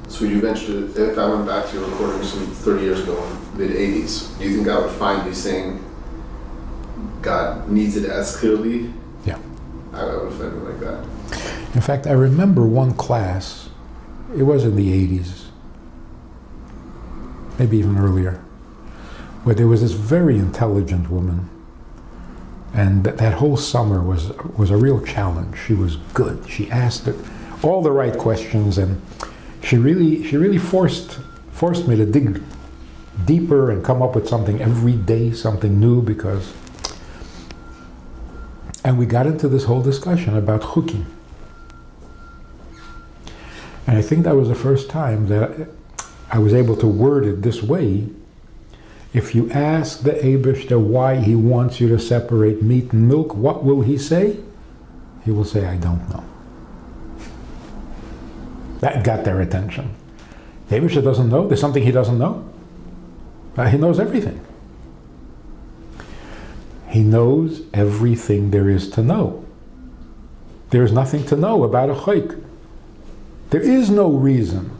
So you mentioned, if I went back to your recordings from 30 years ago, mid-80s, do you think I would find you saying God needs it as clearly? Yeah. I would find it like that. In fact, I remember one class, it was in the 80s, maybe even earlier, where there was this very intelligent woman, and that whole summer was a real challenge. She was good. She asked all the right questions, and she really forced me to dig deeper and come up with something every day, something new, and we got into this whole discussion about chukim. And I think that was the first time that I was able to word it this way. If you ask the Eibishter why he wants you to separate meat and milk, what will he say? He will say, I don't know. That got their attention. The Eibishter doesn't know. There's something he doesn't know. He knows everything. He knows everything there is to know. There is nothing to know about a chayk. There is no reason.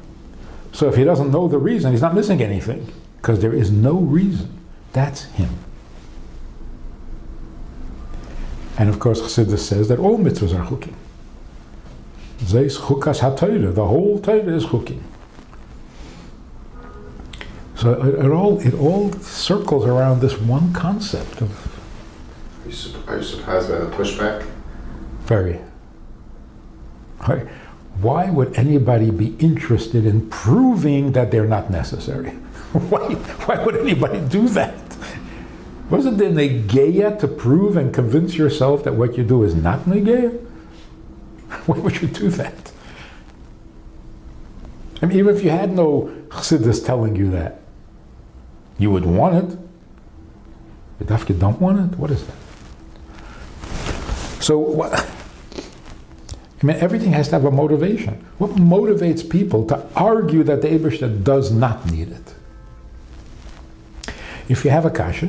So if he doesn't know the reason, he's not missing anything, because there is no reason. That's him. And of course, Chassidus says that all mitzvahs are chukim. Zeis chukas ha-Torah, the whole Torah is chukim. So it all circles around this one concept of. Are you surprised by the pushback? Very. Why would anybody be interested in proving that they're not necessary? Why would anybody do that? Wasn't there negeya to prove and convince yourself that what you do is not negeya? Why would you do that? I mean, even if you had no chassidus telling you that, you would want it. But if you don't want it, what is that? So what? I mean, everything has to have a motivation. What motivates people to argue that the Eibishter does not need it? If you have a kasha,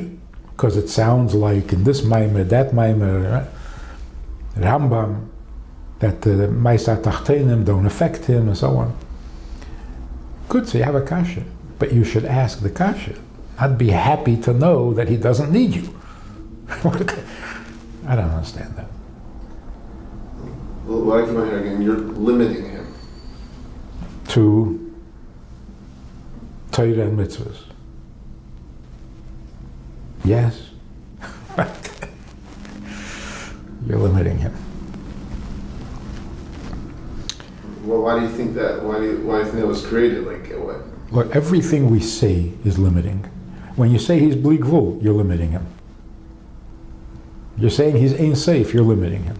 because it sounds like in this maimer, that maimer, Rambam, that the Maisa Tachtenim don't affect him, and so on. Good, so you have a kasha, but you should ask the kasha, not be happy to know that he doesn't need you. I don't understand that. Well, I keep on hearing again, you're limiting him. To Torah and mitzvahs. Yes. You're limiting him. Well, why do you think that? Why do you think that was created? Like what? Look, everything we say is limiting. When you say he's bli gvul, you're limiting him. You're saying he's ein safe, you're limiting him.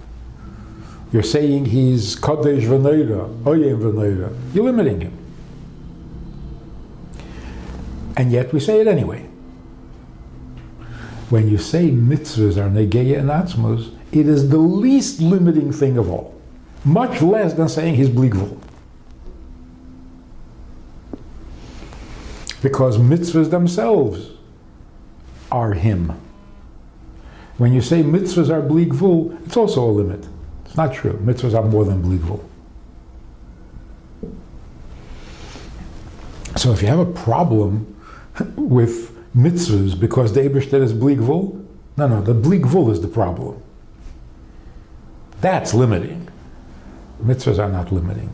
You're saying he's kadesh v'neira, oyen v'neira, you're limiting him. And yet we say it anyway. When you say mitzvahs are negeya and atzmos, it is the least limiting thing of all. Much less than saying he's bli gvul. Because mitzvahs themselves are him. When you say mitzvahs are bli gvul, it's also a limit. It's not true. Mitzvahs are more than bli gvul. So if you have a problem with mitzvahs because the Eibishter is bli gvul, no, the bli gvul is the problem. That's limiting. Mitzvahs are not limiting.